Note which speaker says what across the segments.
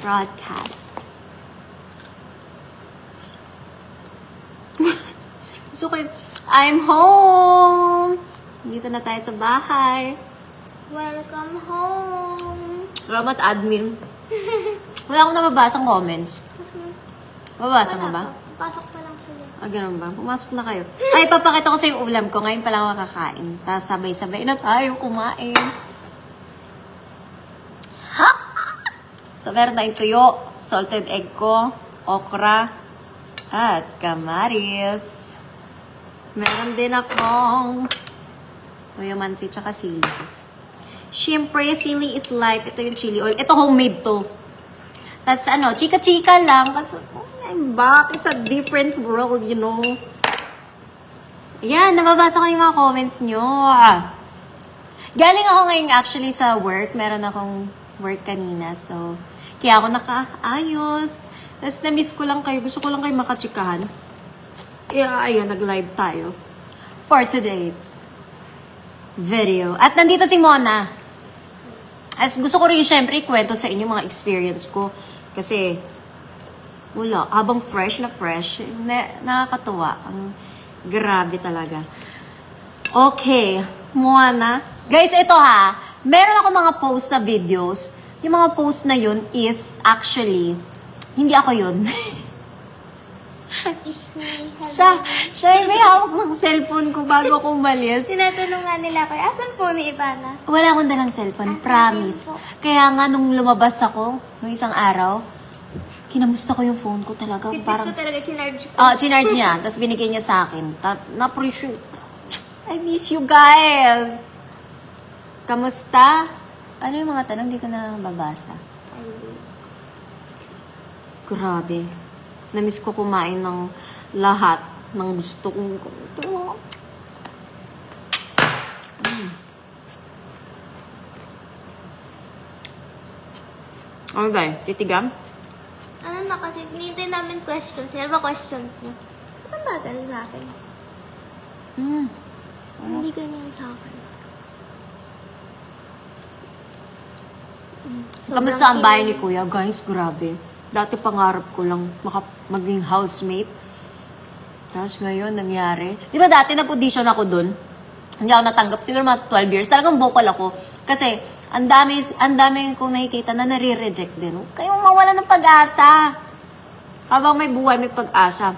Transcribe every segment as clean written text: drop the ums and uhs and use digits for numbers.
Speaker 1: broadcast. So, I'm home! Dito na tayo sa bahay.
Speaker 2: Welcome home!
Speaker 1: Salamat, admin. Wala akong nababasang comments. Mababasa mo ba?
Speaker 2: Pasok pa lang sila.
Speaker 1: Ah, ganun ba? Pumasok na kayo. Ay, papakita ko sa yung ulam ko. Ngayon pa lang makakain. Tapos sabay-sabay na tayo kumain. Ha! So, meron tayong tuyo, salted egg ko, okra, at kamaris. Meron din akong tuyo mansi, tsaka sili. Siyempre, sili is life. Ito yung chili oil. Ito homemade to. Tapos ano, chika-chika lang. Kasi, I'm back. It's a different world, you know. Ayan, nababasa ko yung mga comments nyo. Galing ako ngayon actually sa work. Meron akong work kanina. So, kaya ako nakaayos. Tapos na-miss ko lang kayo. Gusto ko lang kayo makachikahan. Kaya, ayan, nag-live tayo. For today's video. At nandito si Mona. As gusto ko rin syempre ikwento sa inyo mga experience ko. Kasi, wala. Habang fresh na fresh, nakakatuwa. Ang grabe talaga. Okay. Mona. Guys, ito ha. Meron ako mga post na videos. Yung mga post na yun is actually, hindi ako yun.
Speaker 2: It's me.
Speaker 1: Siya may hawak ng cellphone ko bago ako umalis.
Speaker 2: Tinatanong nga nila ako, asan po ni Ivana?
Speaker 1: Wala akong dalang cellphone, promise. Kaya nga, nung lumabas ako, nung isang araw, kinamusta ko yung phone ko talaga.
Speaker 2: Pitit
Speaker 1: Parang,
Speaker 2: ko talaga, chinarge ko.
Speaker 1: chinarge niya, tapos binigay niya sa akin. Na-appreciate. I miss you guys! Kamusta? Ano yung mga tanong? Hindi ko na babasa. Grabe. Namiss ko kumain ng lahat ng gusto kong ito. Okay, titigam?
Speaker 2: Ano na kasi, hinihintay namin questions. Ano ba questions niyo? Ba't ang bagal sa akin? Hindi ganyan sa akin.
Speaker 1: Kamusta ang bahay ni Kuya? Guys, grabe. Dati pangarap ko lang maging housemate. Tapos ngayon, nangyari. Di ba dati nag-audition ako dun? Hindi ako natanggap. Siguro mga 12 years. Talagang vocal ako. Kasi, ang dami kong nakikita na nare-reject din. Huwag kayong mawala ng pag-asa. Habang may buhay, may pag-asa.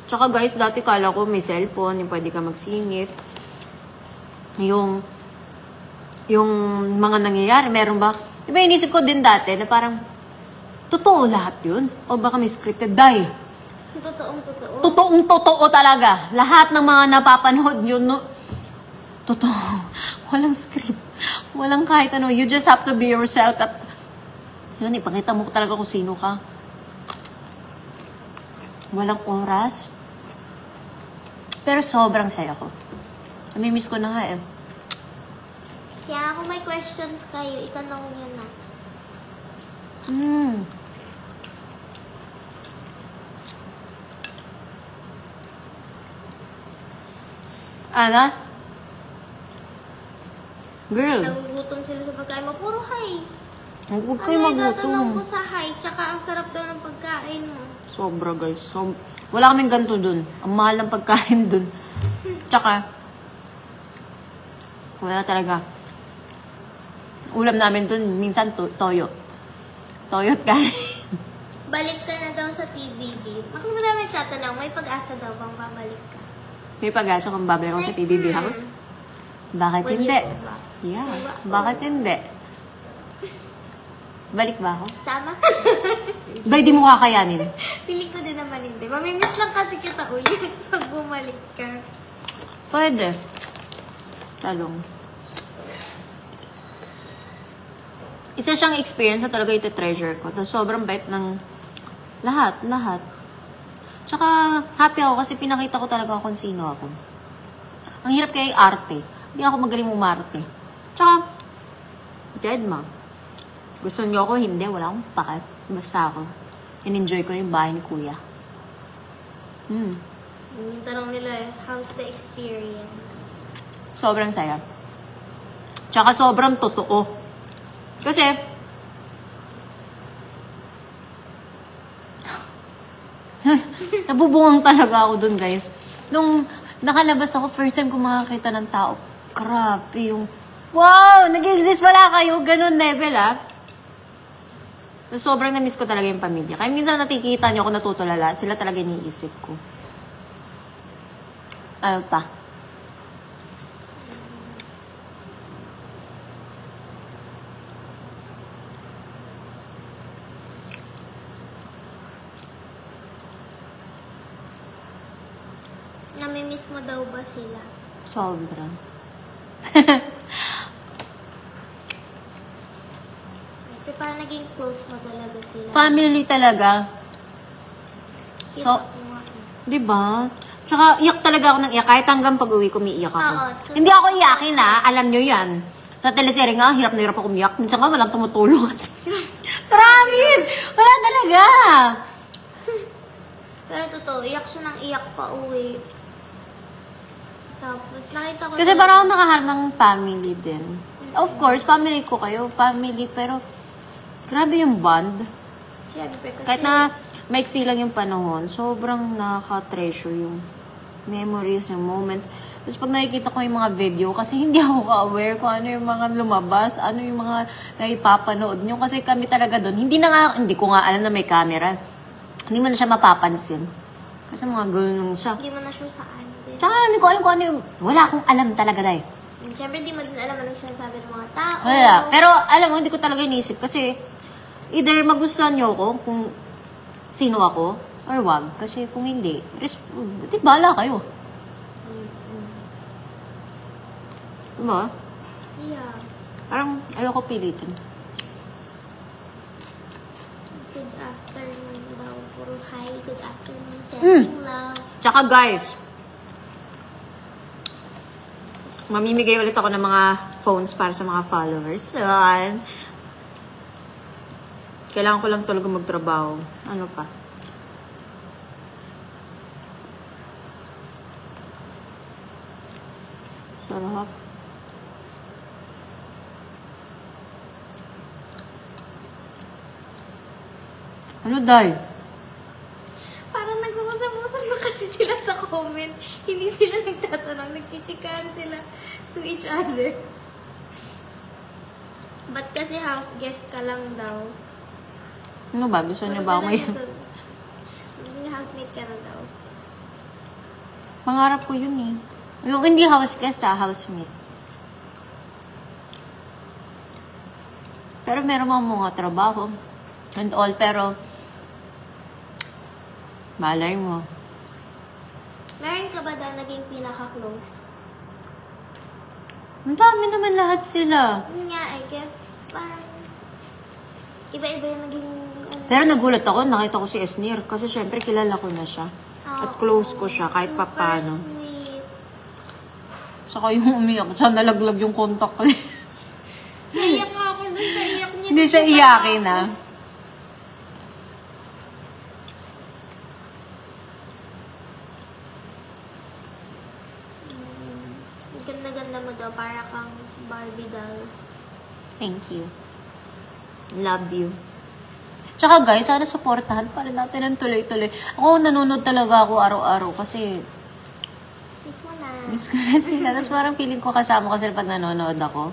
Speaker 1: Tsaka guys, dati kala ko may cellphone, yung pwede ka magsingit. Yung mga nangyayari, meron ba? Diba inisip ko din dati na parang, totoo lahat yun? O baka may scripted? Die.
Speaker 2: Totoong-totoo.
Speaker 1: Totoong-totoo talaga. Lahat ng mga napapanood yun, no? Totoo. Walang script. Walang kahit ano. You just have to be yourself at yun, ipakita mo talaga kung sino ka. Walang oras. Pero sobrang saya ko. Namimiss ko na nga eh.
Speaker 2: Kaya kung may questions kayo, itanong nyo na.
Speaker 1: Ana? Girl.
Speaker 2: Nagugutom sila sa pagkain mo. Puro hi.
Speaker 1: Huwag kayo
Speaker 2: Tatanong ko
Speaker 1: magutom.
Speaker 2: sa hi, tsaka ang sarap daw ng pagkain mo.
Speaker 1: Sobra guys. Wala kaming ganito dun. Ang mahal ng pagkain dun. Tsaka, wala talaga. Ulam namin dun, minsan toyo. Toyo at kain.
Speaker 2: Balik ka na daw sa PBB. Bakit mo namin tatanong, may pag-asa daw bang babalik ka?
Speaker 1: May pag-asa kung babalik ako sa PBB house? Bakit
Speaker 2: Will
Speaker 1: hindi?
Speaker 2: you go back?
Speaker 1: Yeah, bakit hindi? Balik ba ako?
Speaker 2: Sama?
Speaker 1: Day, di mo kakayanin.
Speaker 2: Piling ko din naman hindi. Mamimiss lang kasi kita ulit pag bumalik ka.
Speaker 1: Pwede. Talong. Isa siyang experience na talaga ito-treasure ko. Tapos sobrang bait ng lahat. Tsaka happy ako kasi pinakita ko talaga kung sino ako. Ang hirap kaya arte. Hindi ako magaling umarte. Tsaka, dead ma. Gusto niyo ako, hindi. Wala akong pakat. Basta ako. In-enjoy ko yung bahay ni Kuya.
Speaker 2: Yung tanong nila how's the experience?
Speaker 1: Sobrang saya. Tsaka sobrang totoo. Kasi, nabubungang talaga ako dun, guys. Nung nakalabas ako, first time ko makakita ng tao, grabe yung, wow, nag-exist pala kayo, ganun level, ah. So, sobrang na-miss ko talaga yung pamilya. Kaya minsan nakikita nyo ako natutulala, sila talaga iniisip ko. Ano pa?
Speaker 2: Namimiss mo daw ba sila?
Speaker 1: Sobrang.
Speaker 2: Pero parang naging close mo talaga sila.
Speaker 1: Family talaga. So, di ba? Tsaka, iyak talaga ako ng iyak. Kahit hanggang pag-uwi ko, umiiyak ako.
Speaker 2: Oo,
Speaker 1: Hindi ako iyakin, ha? Alam nyo yan. Sa teleserye nga, hirap na hirap ako umiyak. Minsan nga, walang tumutulong kasi. Promise! Wala talaga!
Speaker 2: Pero totoo, iyak siya ng iyak pa uwi. Tapos, nakita ko...
Speaker 1: Kasi parang ako nakaharap ng family din. Of course, family ko kayo. Family, pero grabe yung bond.
Speaker 2: Siyempre, kasi...
Speaker 1: Kahit na maiksi lang yung panahon, sobrang nakaka-treasure yung memories, yung moments. Tapos pag nakikita ko yung mga video, kasi hindi ako ka-aware kung ano yung mga lumabas, ano yung mga naipapanood nyo. Kasi kami talaga doon, hindi ko nga alam na may camera. Hindi mo na siya mapapansin. Kasi mga ganun siya.
Speaker 2: Hindi mo na sure saan din.
Speaker 1: Tsaka hindi ko alam kung ano yung... Wala akong alam talaga dahil.
Speaker 2: Siyempre, di mo din alam anong sinasabi ng mga tao.
Speaker 1: Wala. Pero alam mo, hindi ko talaga iniisip. Kasi either magustuhan nyo ako kung sino ako, or wag. Kasi kung hindi, di bala kayo. Diba?
Speaker 2: Yeah.
Speaker 1: Parang ayoko pilitin.
Speaker 2: Good afternoon daw. Puro hi, good afternoon. Sending love.
Speaker 1: Tsaka guys, mamimigay ulit ako ng mga phones para sa mga followers. Yan. Kailangan ko lang talaga magtrabaho. Ano pa? Sarap. Ano, Day?
Speaker 2: Parang nag-uusap-usap na kasi sila sa comment. Hindi sila nagtatanong. Nagchichikahan sila to each other. Ba't kasi house guest ka lang daw?
Speaker 1: Ano ba? Gusto niyo ba ako may...
Speaker 2: Housemate ka na daw.
Speaker 1: Pangarap ko yun eh. Yung hindi house guest housemate. Pero meron mga trabaho. And all, pero... Malay mo.
Speaker 2: Meron ka ba daw naging pinaka-close?
Speaker 1: Ang dami naman lahat sila.
Speaker 2: Yun nga eh, kaya parang... Iba-iba yung naging...
Speaker 1: Pero nagulat ako, nakita ko si Esnir. Kasi syempre kilala ko na siya. At close ko siya kahit
Speaker 2: super
Speaker 1: papano.
Speaker 2: Sweet.
Speaker 1: Saka yung umiyak siya, nalaglag yung contact lens.
Speaker 2: Naiyak nga ako dun sa iyak niya.
Speaker 1: Hindi siya iyakin ah.
Speaker 2: Ganda-ganda mo daw, para kang Barbie doll.
Speaker 1: Thank you. Love you. Tsaka guys, sana supportahan para natin ng tuloy-tuloy. Ako, nanonood talaga ako araw-araw kasi
Speaker 2: Miss mo na.
Speaker 1: miss ko na sila. Tapos parang feeling ko kasama ko sila pag nanonood ako.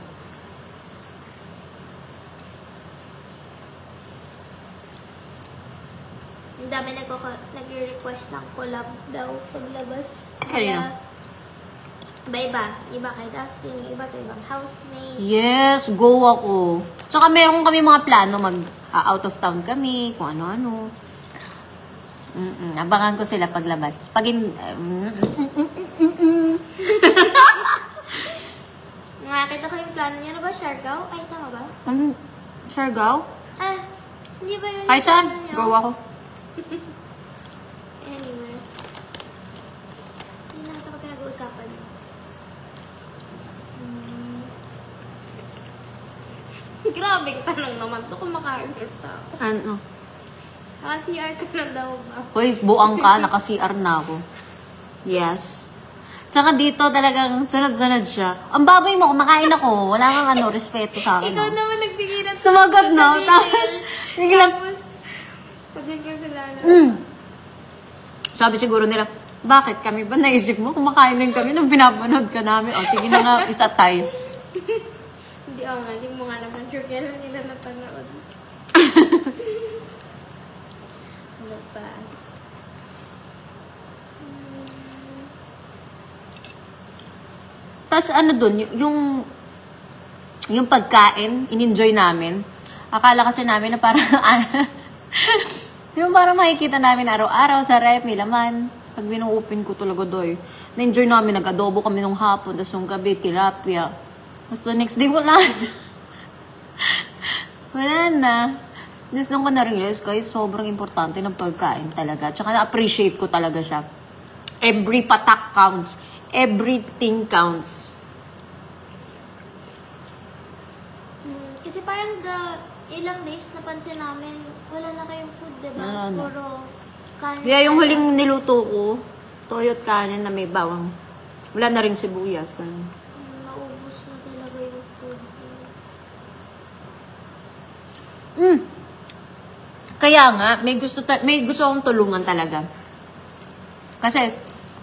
Speaker 2: Ang dami nag-request ng collab daw paglabas.
Speaker 1: Kanino?
Speaker 2: Iba-iba. Iba kay Dustin, iba sa ibang housemate.
Speaker 1: Yes, go ako. Tsaka meron kami mga plano out of town kami, kung ano-ano. Abangan ko sila paglabas.
Speaker 2: Nakakita ko yung plano niya. Ano ba? Siargao? Ay, tama ba?
Speaker 1: Siargao?
Speaker 2: Hindi ba yun?
Speaker 1: Kahit
Speaker 2: yung
Speaker 1: saan,
Speaker 2: plano niyo?
Speaker 1: go ako.
Speaker 2: Anyway. Hindi nakita ko pinag-uusapan niyo. Grabe, tanong naman to kung maka-alert ako.
Speaker 1: Ano?
Speaker 2: CR ka na daw ba?
Speaker 1: Hoy, buang ka, naka-CR na ako. Yes. Tsaka dito talagang sunod-sunod siya. Ang baboy mo, kumakain ako. Wala kang respeto sa akin.
Speaker 2: Ikaw
Speaker 1: No?
Speaker 2: naman nagpigilan.
Speaker 1: Sumagot, no? Tapos, biglang,
Speaker 2: Tapos, pagiging sila na.
Speaker 1: sabi siguro nila, bakit kami ba naisip mo? Kumakain din kami nung pinapanood ka namin. O, sige na nga, isa tayo.
Speaker 2: Hindi, nga. Hindi mo nga naman sure kailan nila napanood. Ano pa?
Speaker 1: Tapos ano dun, yung pagkain, in-enjoy namin. Akala kasi namin na parang, yung parang makikita namin araw-araw sa rep, may laman. Pag binuupin ko talaga doy. Na-enjoy namin, nag-adobo kami nung hapon, tapos nung gabi, tilapia. Tapos the next day, wala na. Wala na. Tapos nung ko na-realize, guys, sobrang importante ng pagkain talaga. Tsaka na-appreciate ko talaga siya. Every patak counts. Everything counts.
Speaker 2: Kasi parang ilang days napansin namin, wala na kayong food, diba?
Speaker 1: Wala na.
Speaker 2: Puro kanin.
Speaker 1: Kaya yung huling niluto ko, toyo at kanin na may bawang. Wala na rin sibuyas. Ganun.
Speaker 2: Naubos na talaga yung food.
Speaker 1: Kaya nga, may gusto akong tulungan talaga. Kasi,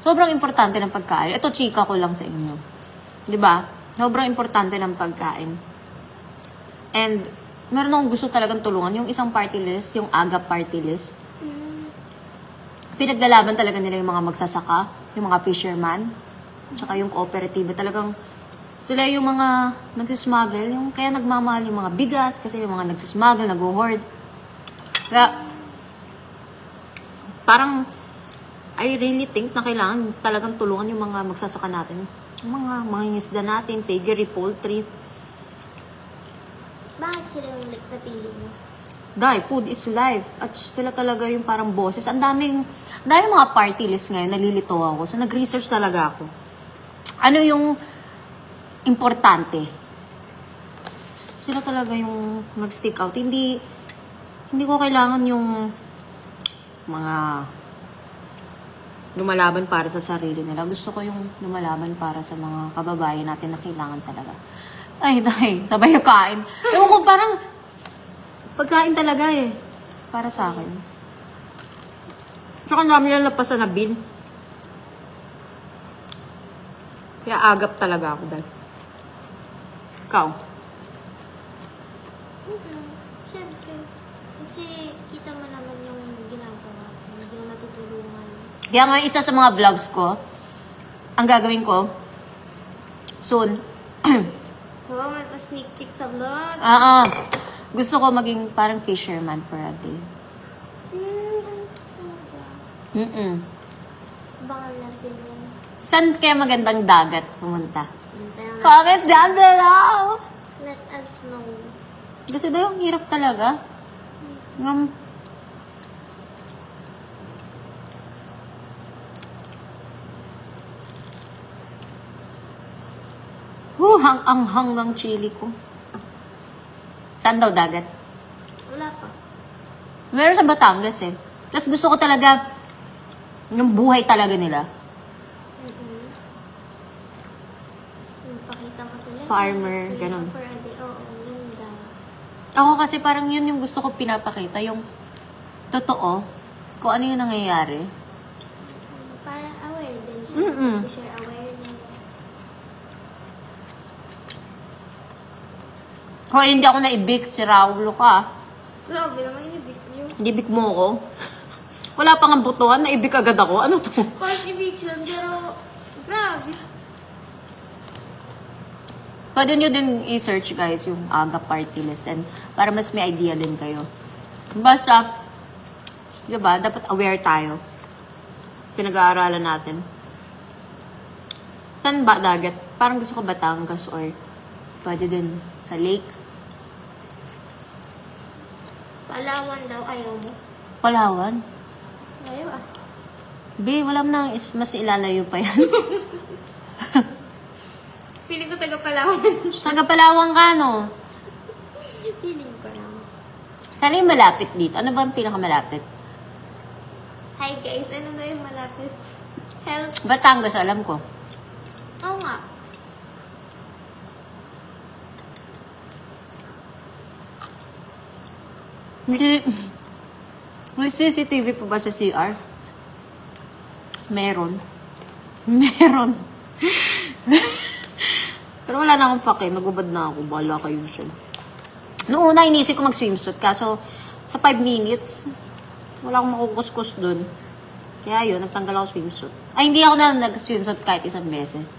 Speaker 1: sobrang importante ng pagkain. Ito, chika ko lang sa inyo. 'Di ba? Sobrang importante ng pagkain. And, meron akong gusto talagang tulungan. Yung isang party list, yung AGA party list. Pinaglalaban talaga nila yung mga magsasaka, yung mga fisherman, tsaka yung cooperative. Talagang, sila yung mga nagsismuggle, yung kaya nagmamahal yung mga bigas, kasi yung mga nagsismuggle, nag-hoard. Kaya, parang, I really think na kailangan talagang tulungan yung mga magsasaka natin. Yung mga isda natin, piggery, poultry.
Speaker 2: Bakit sila yung napili mo?
Speaker 1: Dahil food is life. At sila talaga yung parang bosses. Ang daming mga party list ngayon, nalilito ako. So, nag-research talaga ako. Ano yung importante? Sila talaga yung mag-stick out. Hindi ko kailangan yung mga lumalaban para sa sarili nila. Gusto ko yung lumalaban para sa mga kababayan natin na kailangan talaga. Ay, sabay yung kain. Ewan ko, parang pagkain talaga eh. Para sa akin. Tsaka namin lang lapasan na bin. Kaya agap talaga ako dahil. Ikaw?
Speaker 2: Siyempre. Kasi kita mo naman yung ginagawa. Yung natutulungan.
Speaker 1: Kaya nga isa sa mga vlogs ko, ang gagawin ko, soon,
Speaker 2: Oo, may pa-sneak peek sa vlog.
Speaker 1: gusto ko maging parang fisherman for a day.
Speaker 2: Baka natin yun.
Speaker 1: Saan kaya magandang dagat pumunta? Comment down below!
Speaker 2: Let us know.
Speaker 1: Kasi daw yung hirap talaga. Hang-anghang ng chili ko. Saan daw dagat?
Speaker 2: Wala pa.
Speaker 1: Meron sa Batangas eh. Tapos gusto ko talaga yung buhay talaga nila.
Speaker 2: Pakita ko talaga.
Speaker 1: Farmer, ganun.
Speaker 2: For a day. Oo, ganda.
Speaker 1: Ako kasi parang yun yung gusto ko pinapakita. Yung totoo. Kung ano yung nangyayari.
Speaker 2: Parang aware din siya. To share awareness.
Speaker 1: Kung hindi ako naibig, si Raulo ka.
Speaker 2: Grabe naman yung ibig niyo.
Speaker 1: Nibig mo ko. Wala pang ang butuhan, naibig agad ako. Ano to?
Speaker 2: First eviction, pero grabe.
Speaker 1: Pwede nyo din i-search guys yung AGA party list and para mas may idea din kayo. Basta, diba, dapat aware tayo. Pinag-aaralan natin. Saan ba dagat? Parang gusto ko Batangas or pwede din sa lake.
Speaker 2: Palawan daw, ayaw mo.
Speaker 1: Palawan.
Speaker 2: Ayaw ah.
Speaker 1: Be, wala mo na mas ilalayo pa yan.
Speaker 2: Feeling ko taga Palawan.
Speaker 1: Taga Palawan ka, no?
Speaker 2: Feeling ko lang.
Speaker 1: Sana yung malapit dito. Ano ba ang pinakamalapit?
Speaker 2: Hi guys, ano na yung malapit? Help.
Speaker 1: Batangas, alam ko.
Speaker 2: Oo nga.
Speaker 1: Hindi. May CCTV po ba sa CR? Meron. Meron. Pero wala na akong pake. Nagubad na ako. Bahala kayo siya. Noong una, inisip ko mag-swimsuit. Kaso, sa 5 minutes, wala akong makukuskus dun. Kaya yun, nagtanggal ako swimsuit. Ay, hindi ako na nag-swimsuit kahit isang beses.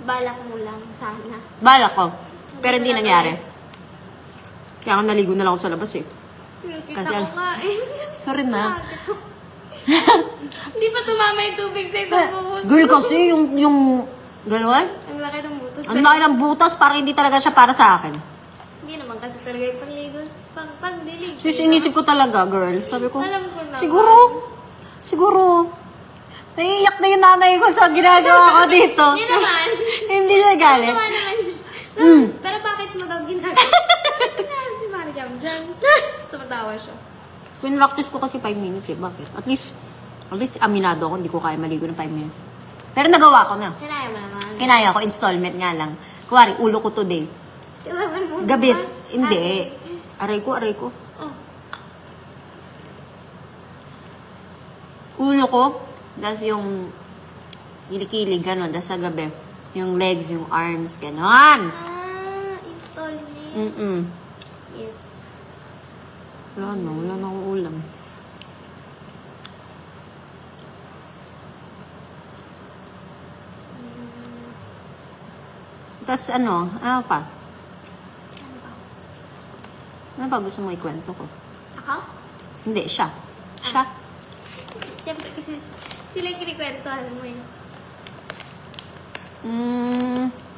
Speaker 2: Balak mo lang sana.
Speaker 1: Balak ko. Pero hindi nangyari. Kaya ako naligo na lang ako sa labas eh.
Speaker 2: Nakita
Speaker 1: Kasi
Speaker 2: ko nga eh.
Speaker 1: Sorry na.
Speaker 2: Hindi pa tumama yung tubig sa isang buhos.
Speaker 1: Girl, kasi yung gano'n,
Speaker 2: Ang laki ng butas.
Speaker 1: ang laki ng butas, parang hindi talaga siya para sa akin.
Speaker 2: Hindi naman kasi talaga yung pangligo. Pagdilig.
Speaker 1: So, inisip ko talaga, girl. Sabi ko,
Speaker 2: Alam ko naman.
Speaker 1: siguro, naiiyak na yung nanay ko sa ginagawa ko dito.
Speaker 2: Hindi naman.
Speaker 1: Hindi siya galit.
Speaker 2: Tama naman. Pero bakit mo daw ginagawa? Sinabi si Mariam dyan. Gusto matawa siya.
Speaker 1: Pinractice ko kasi 5 minutes eh. Bakit? At least aminado ako, hindi ko kaya maligo ng 5 minutes. Pero nagawa ko na.
Speaker 2: Kinaya mo naman.
Speaker 1: Kinaya ko, installment nga lang. Kuwari, ulo ko today.
Speaker 2: Kailangan mo.
Speaker 1: Gabis,
Speaker 2: bukas.
Speaker 1: hindi. Aray ko.
Speaker 2: Oh.
Speaker 1: Ulo ko, tas yung kilikili, gano'n. Tas sa gabi, yung legs, yung arms, gano'n.
Speaker 2: Installment. Yes.
Speaker 1: Wala na akong ulam. Tas ano pa?
Speaker 2: Ano ba?
Speaker 1: Ano pa gusto mo ikwento ko?
Speaker 2: Ako?
Speaker 1: Hindi, siya. Siya?
Speaker 2: Siyempre kasi sila yung kinikwentuhan mo eh.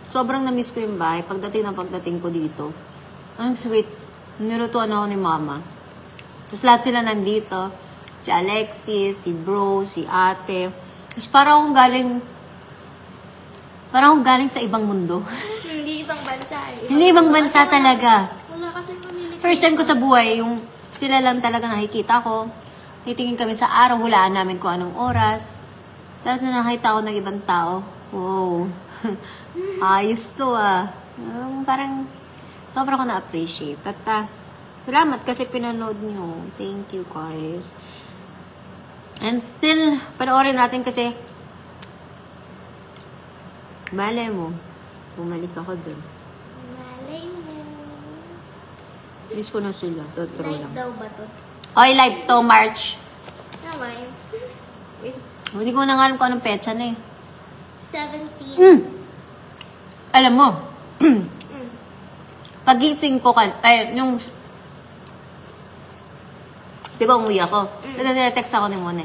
Speaker 1: Sobrang na-miss ko yung bahay. Pagdating ko dito, ang sweet. Nilutuan ako ni mama. Tapos lahat sila nandito. Si Alexis, si bro, si ate. Tapos parang akong galing sa ibang mundo.
Speaker 2: Hindi ibang bansa eh.
Speaker 1: Hindi ibang bansa talaga.
Speaker 2: Wala kasi pamilya.
Speaker 1: First time ko sa buhay, yung sila lang talaga nakikita ko. Titingin kami sa araw, hulaan namin kung anong oras. Tapos na nakita ko ng ibang tao, wow, ayos to ah. Parang sobrang ko na-appreciate. At salamat kasi pinanood nyo. Thank you guys. And still, panoorin natin kasi malay mo, bumalik ako dun.
Speaker 2: Malay mo.
Speaker 1: Miss ko na sila. Totoo
Speaker 2: Live
Speaker 1: lang.
Speaker 2: daw ba to?
Speaker 1: Oy, live to March.
Speaker 2: Tama yun. Wait.
Speaker 1: Hindi ko na nga alam kung anong petsa na eh.
Speaker 2: 17.
Speaker 1: Alam mo, pagising ko yung, di ba umuwi ako? Text ako ni Mone.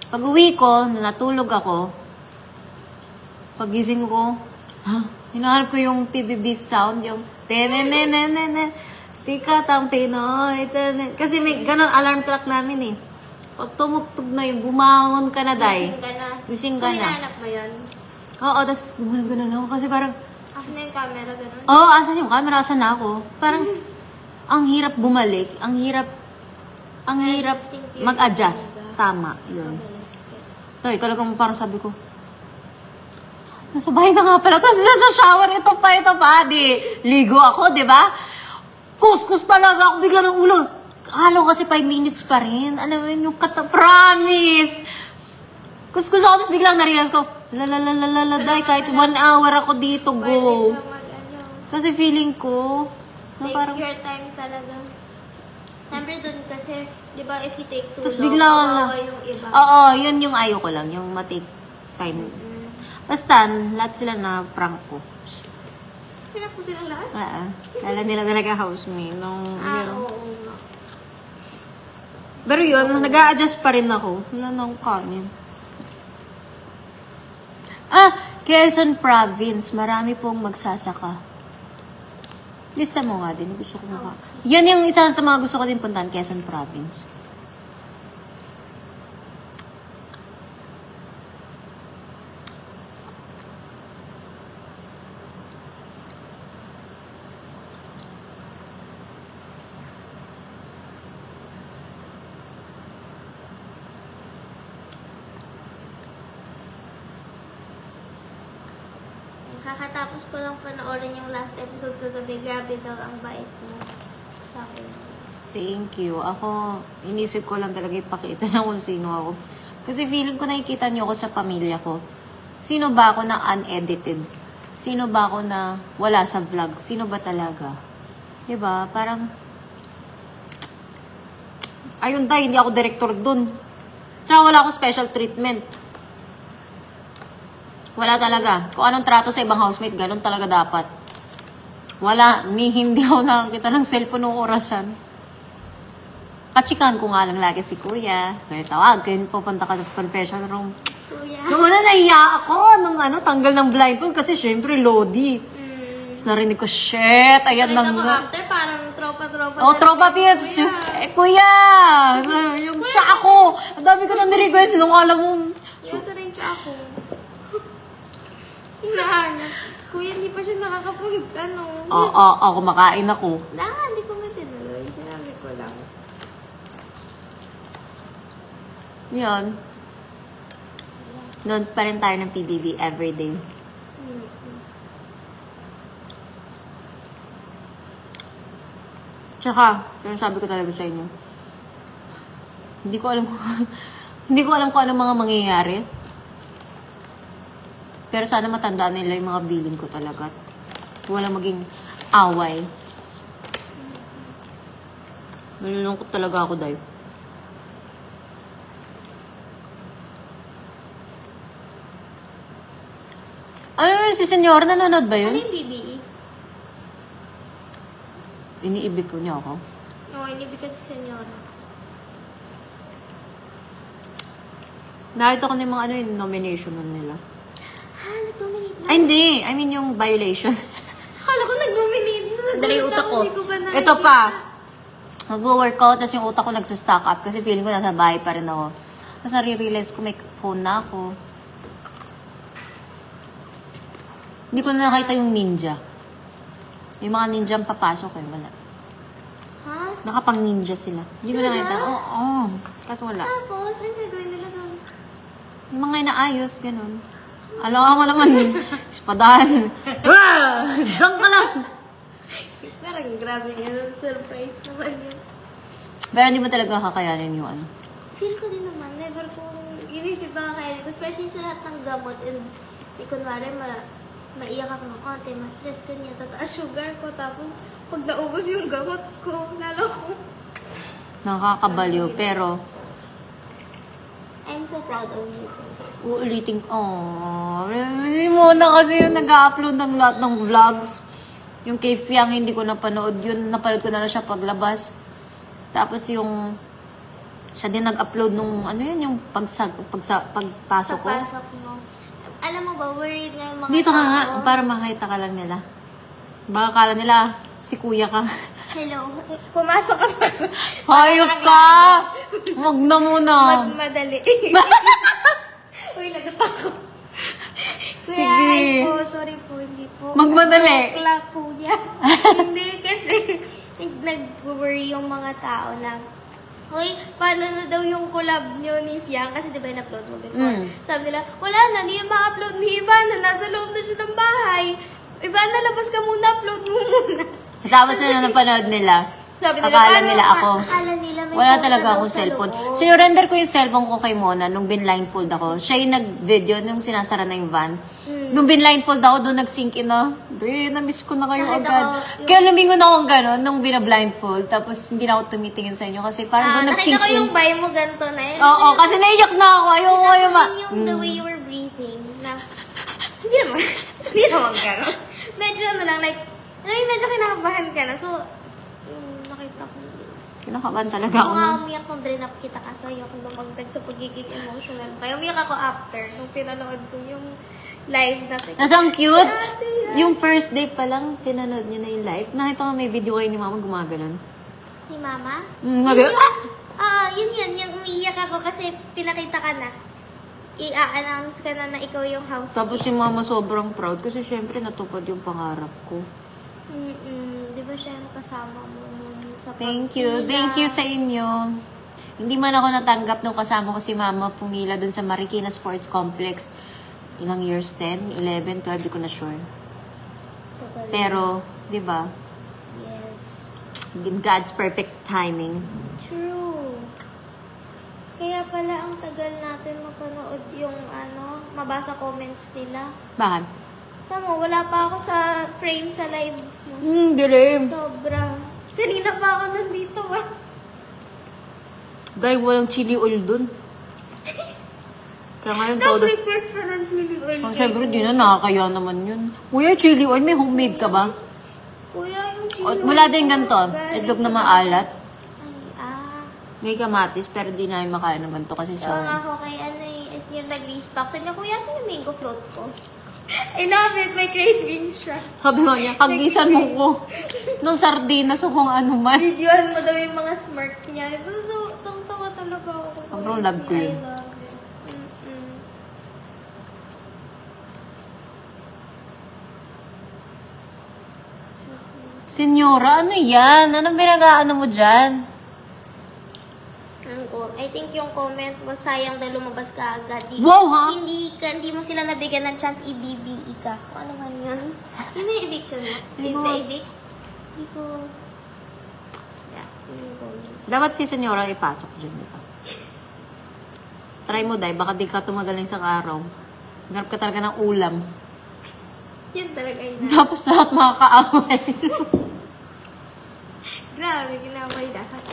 Speaker 1: Pag uwi ko, natulog ako, pagising ko, hinahanap ko yung PBB sound, yung tenenenenenen, sikat ang Pinoy, kasi may ganon alarm clock namin eh. Pag tumugtog na yung bumangon ka na, day. Gising ka na.
Speaker 2: Hinahanap mo yun?
Speaker 1: Oo, tas gumagano na ako kasi parang,
Speaker 2: Asan na yung camera, ganun?
Speaker 1: oo, asan yung camera? Asan na ako? Parang, ang hirap bumalik. Ang hirap mag-adjust. Tama, yun. Toy, talagang parang sabi ko, nasa bahay na nga pala. Tapos nasa shower, ito pa, di. Ligo ako, di ba? Kuskus talaga ako bigla ng ulo. Halo kasi 5 minutes pa rin. Alam mo yun, yung promise. Kuskus ako, tapos biglang na-realize ko, day, kahit 1 hour ako dito, go. Kasi feeling ko, na
Speaker 2: Take
Speaker 1: parang,
Speaker 2: your time talaga. Siyempre dun kasi, di ba, if you take too
Speaker 1: tapos
Speaker 2: long,
Speaker 1: bigla ka lang.
Speaker 2: kawawa yung iba.
Speaker 1: Oo, yun yung ayaw ko lang, yung matake time. Basta, lahat sila na prank ko.
Speaker 2: Pinak mo silang lahat?
Speaker 1: Kala nila talaga housemate.
Speaker 2: Oo nga.
Speaker 1: Pero yun, nag-a-adjust pa rin ako. Wala na akong kanin. Quezon Province. Marami pong magsasaka. Lista mo nga din. Gusto ko maka. Yan yung isa sa mga gusto ko din puntahan, Quezon Province.
Speaker 2: Kakatapos ko lang panoorin yung last episode kagabi. Grabe daw ang bait mo sa akin.
Speaker 1: Thank you. Ako, inisip ko lang talaga ipakita na kung sino ako. Kasi feeling ko nakikita niyo ako sa pamilya ko. Sino ba ako na unedited? Sino ba ako na wala sa vlog? Sino ba talaga? Diba? Parang, ayun tayo, hindi ako director dun. Tsaka wala akong special treatment. Wala talaga. Kung anong trato sa ibang housemate, ganun talaga dapat. Wala. Hindi ako nakakita ng cellphone ng orasan. Kachikan ko nga lang lagi si Kuya. Kaya tawagin, pupunta ka ng confession room.
Speaker 2: Kuya.
Speaker 1: Noong una, naiya ako nung tanggal ng blindfold kasi syempre, Lodi. Tapos narinig ko, shit, ayan
Speaker 2: Nakita
Speaker 1: nang...
Speaker 2: mo after, parang tropa-tropa.
Speaker 1: Oh, tropa pips. Kuya! Yung siya ako. Ang dami ko nang nirequest nung alam mo.
Speaker 2: Yung sa rin siya ako. Hinahanap. Kuya, hindi pa siya nakakapunta, no?
Speaker 1: Oo, kumakain ako.
Speaker 2: Hindi ko matinuloy. Sinabi ko lang.
Speaker 1: Yun. Doon pa rin tayo ng PBB everyday. Tsaka, sabi ko talaga sa inyo, hindi ko alam kung anong mga mangyayari. Pero sana matandaan nila yung mga bilin ko talaga. At walang maging away. Nalulungkot talaga ako dahil. Ano yun, si senyor? Nanonood ba yun?
Speaker 2: Ano yung BBE?
Speaker 1: Iniibig ko niya ako.
Speaker 2: Oo, inibigay si Senyora.
Speaker 1: Nakita ko na yung mga yung nomination nila.
Speaker 2: Nag-dominate na?
Speaker 1: Ay, hindi. I mean, yung violation.
Speaker 2: Akala ko nag-dominate na.
Speaker 1: Dali yung utak ko.
Speaker 2: Hindi pa nakikita.
Speaker 1: Ito pa. Mag-workout, tapos yung utak ko nagsastock up kasi feeling ko nasa bahay pa rin ako. Tapos nare-realize ko may phone na ako. Hindi ko na nakita yung ninja. Yung mga ninja ang papasok eh, wala.
Speaker 2: Ha?
Speaker 1: Nakapang ninja sila. Hindi ko na nakita. Oo. Kaso wala.
Speaker 2: Tapos, ang gagawin nila doon?
Speaker 1: Yung mga inaayos, ganun. Alam mo naman, espadahan. Diyan ka lang!
Speaker 2: Parang grabe yun. Surprise naman yun.
Speaker 1: Pero hindi mo talaga kakayanin yung ano.
Speaker 2: Feel ko din naman. Never kong inisip na kakayanin ko. Especially sa lahat ng gamot. And, kunwari, maiyak ako ng konti, ma-stress ka niya, tataas sugar ko, tapos pag naubos yung gamot ko, lalo ko.
Speaker 1: Nakakabaliw, pero
Speaker 2: I'm so proud of you.
Speaker 1: uulitin, hindi mo na kasi yung nag-upload ng lahat ng vlogs. Yung kay Fiang, hindi ko napanood yun. Napanood ko na siya paglabas. Tapos yung, siya din nag-upload nung, ano yun, yung pagpasok ko.
Speaker 2: Pagpasok mo. Alam mo ba, worried nga yung mga
Speaker 1: Dito ka nga,
Speaker 2: tao.
Speaker 1: para makita ka lang nila. Baka kala nila, si kuya ka.
Speaker 2: Hello. Pumasok ka sa...
Speaker 1: Hayop ka! Wag na muna.
Speaker 2: Magmadali. Uy, lagot ako. Kuya,
Speaker 1: Sige.
Speaker 2: hi po. Sorry po, hindi po.
Speaker 1: Magmadali.
Speaker 2: Bakla, kuya. Hindi, kasi nag-worry yung mga tao na, uy, paano na daw yung collab nyo ni Fiang? Kasi di ba in-upload mo before? Sabi nila, wala na, hindi ma-upload ni Ivan na nasa loob na siya ng bahay. Ivan, nalabas ka muna, upload mo muna.
Speaker 1: Tapos na napanood nila.
Speaker 2: Sabi nila,
Speaker 1: Akala
Speaker 2: paano-
Speaker 1: nila ako.
Speaker 2: Akala nila may
Speaker 1: Wala
Speaker 2: phone
Speaker 1: talaga
Speaker 2: na daw
Speaker 1: akong
Speaker 2: sa
Speaker 1: cellphone.
Speaker 2: loob.
Speaker 1: Sinurrender ko yung cellphone ko kay Mona nung binblindfold ako. Siya yung nag-video nung sinasara na yung van. Nung binblindfold ako, doon nag-sync in na. Bre, na-miss ko na kayo
Speaker 2: Kahit
Speaker 1: agad.
Speaker 2: ako,
Speaker 1: Kaya lumingon ako gano'n nung binablindfold. Tapos hindi na ako tumitingin sa inyo kasi parang doon
Speaker 2: Nakita
Speaker 1: nag-sync
Speaker 2: ko
Speaker 1: in.
Speaker 2: yung buy mo ganito na yun.
Speaker 1: Oo, kasi naiyak na ako. Ayoko kayo ma...
Speaker 2: Yung the way you were breathing na, hindi naman gano'n. Medyo ano lang, like, medyo kinakabahan ka na. So, nakita ko.
Speaker 1: Kinakabahan talaga ako.
Speaker 2: Mga umiyak kung din up kita kasi ayoko dumagdag sa pagiging emotional. Kaya umiyak ako after nung pinanood ko yung live natin.
Speaker 1: Tapos ang cute, yung first day pa lang, pinanood niyo na yung live. Nakita ko may video kayo ni Mama gumaganon.
Speaker 2: Ni Mama?
Speaker 1: Gumaganon.
Speaker 2: Yun yung umiiyak ako kasi pinakita ka na. I-announce ka na ikaw yung house.
Speaker 1: Tapos si Mama sobrang proud kasi syempre natupad yung pangarap ko.
Speaker 2: Di ba siya yung kasama mo nun sa
Speaker 1: Thank you.
Speaker 2: pagpila?
Speaker 1: Thank you sa inyo. Hindi man ako natanggap nung kasama ko si Mama pumila dun sa Marikina Sports Complex. ilang years, 10, 11, 12, di ko na sure.
Speaker 2: Tagal.
Speaker 1: Pero, di ba,
Speaker 2: Yes.
Speaker 1: in God's perfect timing.
Speaker 2: True. Kaya pala ang tagal natin mapanood yung mabasa comments nila.
Speaker 1: Bakit?
Speaker 2: Tama, wala pa ako sa frame sa live mo.
Speaker 1: Dilim.
Speaker 2: Sobra. Kanina pa ako nandito ah.
Speaker 1: Dahil walang chili oil dun. Kaya ngayon, todo.
Speaker 2: Nag-request pa ng chili oil.
Speaker 1: Ang syempre, di na nakakaya naman yun. Kuya, chili oil, may homemade ka ba?
Speaker 2: Kuya, yung chili
Speaker 1: O,
Speaker 2: oil.
Speaker 1: wala din ganito.
Speaker 2: Galing
Speaker 1: Itlog na
Speaker 2: sa-
Speaker 1: maalat.
Speaker 2: Ay,
Speaker 1: May kamatis, pero di namin makain ng ganito kasi
Speaker 2: So,
Speaker 1: sorry.
Speaker 2: ako kay is yung nag-restock. Sabi niya, kuya, saan yung mango float ko? I love it. May craving siya.
Speaker 1: Sabi nga niya, hagisan mo ko nung sardinas o kung ano man.
Speaker 2: Videohan mo daw yung mga smirk niya. Tawa talaga ako.
Speaker 1: Sobrang love ko yun.
Speaker 2: I love it. Mm-mm.
Speaker 1: Senyora, ano yan? Anong pinag-aano mo dyan?
Speaker 2: I think yung comment was sayang dahil lumabas ka agad.
Speaker 1: Wow, ha?
Speaker 2: Hindi mo sila nabigyan ng chance i-BBE ka. Kung ano man yun. Hindi may eviction mo? Hindi
Speaker 1: Hindi ko-
Speaker 2: ba evict? Hindi ko... Yeah, hindi ko...
Speaker 1: Dapat si Senyora ipasok dyan, di ba? Try mo, Day. Baka di ka tumagal ng isang araw. Ganap ka talaga ng ulam.
Speaker 2: Yun talaga yun.
Speaker 1: Tapos lahat makakaaway.
Speaker 2: Grabe, ginaway lahat.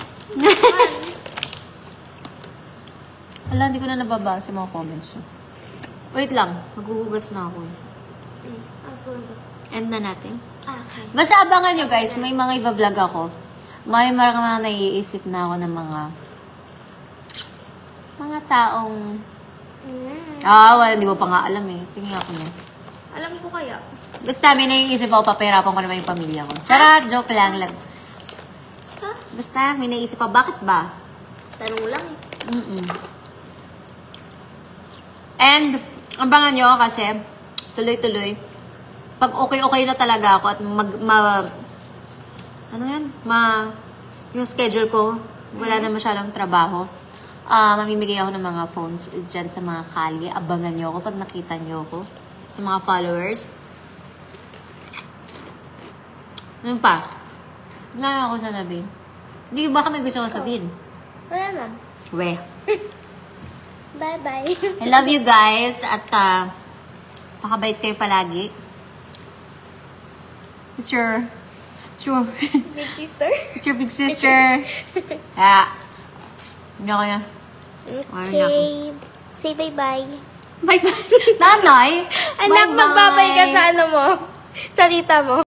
Speaker 1: Hala, hindi ko na nababasa mga comments. Wait lang. Maghuhugas na ako. End na natin.
Speaker 2: Okay.
Speaker 1: Basta abangan nyo guys, may mga iba-vlog ako. May mga naiisip na ako ng mga taong... wala, hindi mo pa nga alam eh. Tingnan ako niya.
Speaker 2: Alam ko kaya.
Speaker 1: Basta may naiisip ako, papahirapan ko naman yung pamilya ko. Charot, joke lang.
Speaker 2: Ha?
Speaker 1: Basta may naiisip ako, bakit ba?
Speaker 2: Tanong lang eh.
Speaker 1: And, abangan nyo kasi, tuloy-tuloy, pag okay na talaga ako at yung schedule ko, wala na masyadong trabaho, mamimigay ako ng mga phones dyan sa mga kalye. Abangan nyo ako pag nakita nyo ako sa mga followers. Ano pa? Wala ako sasabihin. Hindi ba kami gusto ko sabihin?
Speaker 2: Wala lang.
Speaker 1: We.
Speaker 2: Bye-bye.
Speaker 1: I love you guys at makabait kayo palagi. It's your
Speaker 2: Big sister?
Speaker 1: it's your big sister. Hindi ako yan.
Speaker 2: Okay. Say bye-bye.
Speaker 1: Bye-bye. Nanay!
Speaker 2: Anak,
Speaker 1: Bye-bye.
Speaker 2: magbabay ka sa ano mo? Sa tita mo.